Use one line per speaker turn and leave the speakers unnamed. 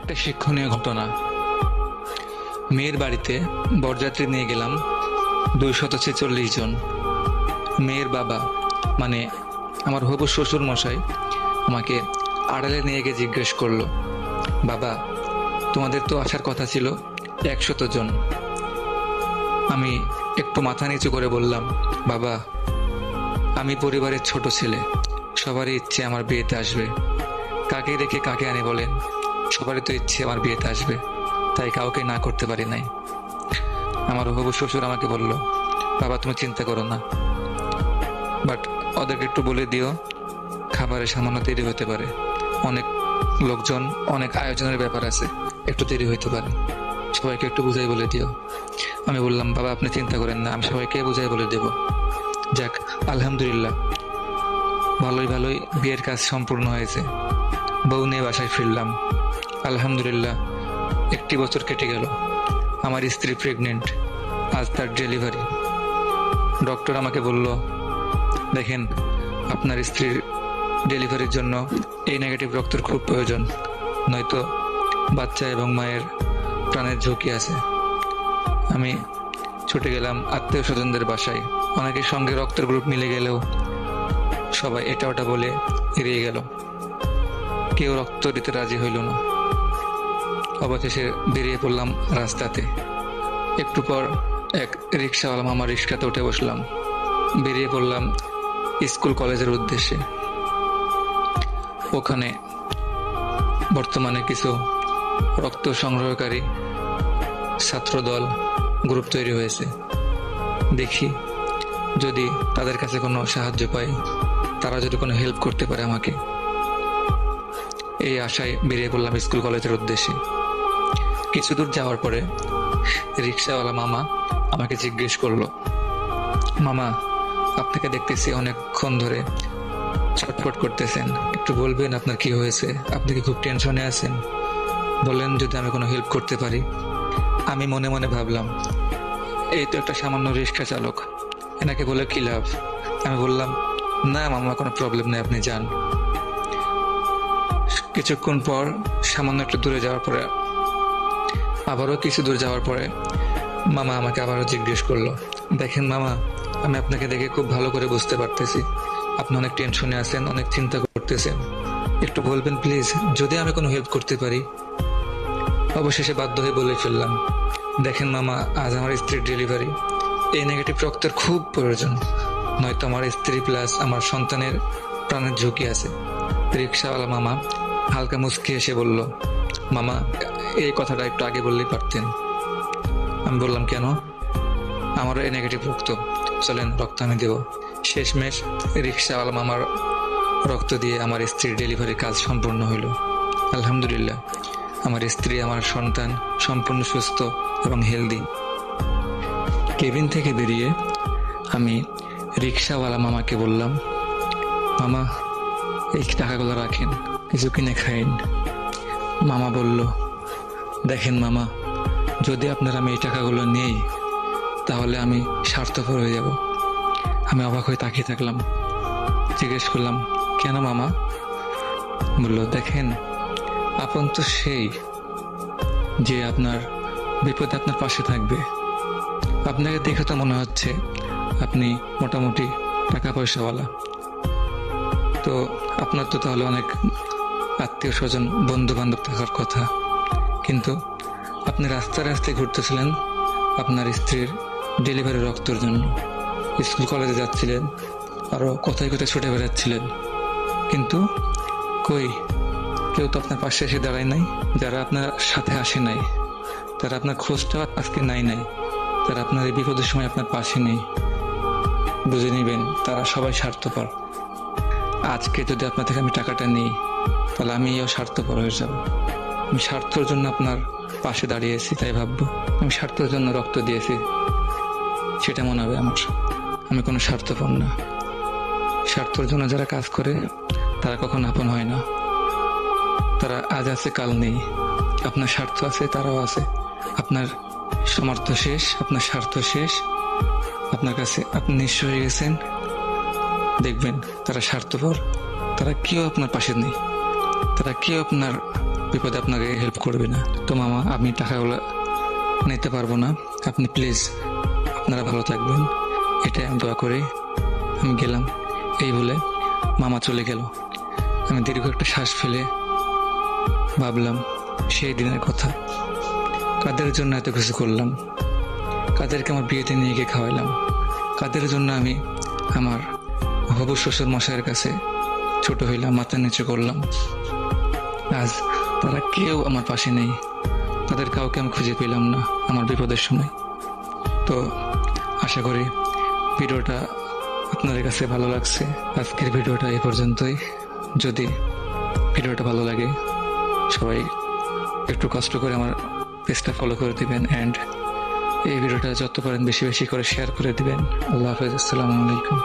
একটা শিক্ষণীয় ঘটনা। মেয়ের বাড়িতে বরযাত্রী নিয়ে গেলাম 246 জন। মেয়ের বাবা মানে আমার হবু শ্বশুর মশাই আমাকে আড়ালে নিয়ে গিয়ে জিজ্ঞেস করলো, বাবা তোমাদের তো আসার কথা ছিল 100 জন। আমি একটু মাথা নিচু করে বললাম, বাবা আমি পরিবারের ছোট ছেলে, সবারই ইচ্ছে আমার বিয়েতে আসবে। কাকে রেখে কাকে আনে বলেন? সবারই তো ইচ্ছে আমার বিয়েতে আসবে, তাই কাউকে না করতে পারি নাই। আমার হবু শ্বশুর আমাকে বলল, বাবা তুমি চিন্তা করো না, বাট ওদেরকে একটু বলে দিও খাবারের সামান্য দেরি হতে পারে, অনেক লোকজন, অনেক আয়োজনের ব্যাপার আছে, একটু দেরি হইতে পারে, সবাইকে একটু বুঝাই বলে দিও। আমি বললাম, বাবা আপনি চিন্তা করেন না, আমি সবাইকে বুঝাই বলে দেব। যাক আলহামদুলিল্লাহ, ভালোই ভালোই বিয়ের কাজ সম্পূর্ণ হয়েছে। বউ নিয়ে বাসায় ফিরলাম। আলহামদুলিল্লাহ 1 বছর কেটে গেল। আমার স্ত্রী প্রেগনেন্ট, আজ তার ডেলিভারি। ডক্টর আমাকে বলল, দেখেন আপনার স্ত্রীর ডেলিভারির জন্য এই নেগেটিভ রক্তের খুব প্রয়োজন, নয়তো বাচ্চা এবং মায়ের প্রাণের ঝুঁকি আছে। আমি ছুটে গেলাম আত্মীয় স্বজনদের বাসায়। অনেকের সঙ্গে রক্তের গ্রুপ মিলে গেলেও সবাই এটা ওটা বলে এড়িয়ে গেল, কেউ রক্ত দিতে রাজি হইল না। অবশেষে বেরিয়ে পড়লাম রাস্তাতে। একটু পর এক রিক্সাওয়ালা মামার রিক্সাতে উঠে বসলাম। বেরিয়ে পড়লাম স্কুল কলেজের উদ্দেশ্যে। ওখানে বর্তমানে কিছু রক্ত সংগ্রহকারী ছাত্রদল গ্রুপ তৈরি হয়েছে। দেখি যদি তাদের কাছে কোনো সাহায্য পাই, তারা যদি কোনো হেল্প করতে পারে আমাকে। এই আশায় বেরিয়ে পড়লাম স্কুল কলেজের উদ্দেশ্যে। কিছু দূর যাওয়ার পরে রিক্সাওয়ালা মামা আমাকে জিজ্ঞেস করলো, মামা আপনাকে দেখতেছি অনেকক্ষণ ধরে ছটফট করতেছেন, একটু বলবেন আপনার কি হয়েছে? আপনি কি খুব টেনশনে আছেন? বলেন যদি আমি কোনো হেল্প করতে পারি। আমি মনে মনে ভাবলাম, এই তো একটা সামান্য রিক্সা চালক, এনাকে বলে কি লাভ? আমি বললাম, না মামা কোনো প্রবলেম নেই, আপনি যান। কিছুক্ষণ পর সামান্য একটু দূরে যাওয়ার পরে, আবারও কিছু দূর যাওয়ার পরে মামা আমাকে আবারও জিজ্ঞেস করলো, দেখেন মামা আমি আপনাকে দেখে খুব ভালো করে বুঝতে পারতেছি আপনি অনেক টেনশনে আছেন, অনেক চিন্তা করতেছেন, একটু বলবেন প্লিজ যদি আমি কোনো হেল্প করতে পারি। অবশেষে বাধ্য হয়ে বলে ফেললাম, দেখেন মামা আজ আমার স্ত্রীর ডেলিভারি, এই নেগেটিভ রক্তের খুব প্রয়োজন, নয়তো আমার স্ত্রী প্লাস আমার সন্তানের প্রাণের ঝুঁকি আছে। রিক্সাওয়ালা মামা হালকা মুচকি এসে বলল, মামা এই কথাটা একটু আগে বললেই পারতেন। আমি বললাম, কেন? আমারও এই নেগেটিভ রক্ত, চলেন রক্ত আমি দেব। শেষমেশ রিক্সাওয়ালা মামার রক্ত দিয়ে আমার স্ত্রীর ডেলিভারির কাজ সম্পূর্ণ হইল। আলহামদুলিল্লাহ আমার স্ত্রী, আমার সন্তান সম্পূর্ণ সুস্থ এবং হেলদি। কেবিন থেকে বেরিয়ে আমি রিক্সাওয়ালা মামাকে বললাম, মামা এই টাকাগুলো রাখেন, কিছু কিনে খাইন। মামা বলল, দেখেন মামা যদি আমি এই টাকাগুলো নেই তাহলে আমি স্বার্থপর হয়ে যাব। আমি অবাক হয়ে তাকিয়ে থাকলাম। জিজ্ঞেস করলাম, কেন মামা? বলল, দেখেন আপন তো সেই যে আপনার বিপদে আপনার পাশে থাকবে। আপনাকে দেখে তো মনে হচ্ছে আপনি মোটামুটি টাকা পয়সাওয়ালা, তো আপনার তো তাহলে অনেক আত্মীয় স্বজন বন্ধু বান্ধব থাকার কথা, কিন্তু আপনি রাস্তায় রাস্তায় ঘুরতেছিলেন আপনার স্ত্রীর ডেলিভারি রক্তের জন্য, স্কুল কলেজে যাচ্ছিলেন, আরও কোথায় কোথায় ছুটে বেড়াচ্ছিলেন, কিন্তু কই কেউ তো আপনার পাশে এসে দাঁড়ায় নাই। যারা আপনার সাথে আসে নাই, তারা আপনার খোঁজটা আজকে নাই, তারা আপনার এই বিপদের সময় আপনার পাশে নেই। বুঝে নিবেন তারা সবাই স্বার্থপর। আজকে যদি আপনার থেকে আমি টাকাটা নিই তাহলে আমিও স্বার্থপর হয়ে যাব। আমি স্বার্থের জন্য আপনার পাশে দাঁড়িয়েছি, তাই ভাববো আমি স্বার্থের জন্য রক্ত দিয়েছি, সেটা মনে হবে আমার। আমি কোনো স্বার্থপর না। স্বার্থের জন্য যারা কাজ করে তারা কখনো আপন হয় না। তারা আজ আছে কাল নেই। আপনার স্বার্থ আছে, তারাও আছে। আপনার সামর্থ্য শেষ, আপনার স্বার্থ শেষ, আপনার কাছে আপনি নিঃস্ব হয়ে গেছেন, দেখবেন তারা স্বার্থপর, তারা কেউ আপনার পাশে নেই, তারা কেউ আপনার বিপদে আপনাকে হেল্প করবে না। তো মামা, আমি টাকাগুলো নিতে পারবো না, আপনি প্লিজ আপনারা ভালো থাকবেন, এটাই আমি দোয়া করি। আমি গেলাম। এই বলে মামা চলে গেল। আমি দীর্ঘ একটা শ্বাস ফেলে ভাবলাম সেই দিনের কথা, কাদের জন্য এত কিছু করলাম, কাদেরকে আমার বিয়েতে নিয়ে গিয়ে খাওয়াইলাম, কাদের জন্য আমি আমার হবু শ্বশুর মশাইয়ের কাছে ছোট হইলাম, মাথা নিচু করলাম। আজ তারা কেউ আমার পাশে নেই, তাদের কাউকে আমি খুঁজে পেলাম না আমার বিপদের সময়। তো আশা করি ভিডিওটা আপনাদের কাছে ভালো লাগছে। আজকের ভিডিওটা এই পর্যন্তই। যদি ভিডিওটা ভালো লাগে সবাই একটু কষ্ট করে আমার পেজটা ফলো করে দিবেন, অ্যান্ড এই ভিডিওটা যত পারেন বেশি বেশি করে শেয়ার করে দিবেন। আল্লাহ হাফেজ, আসসালামু আলাইকুম।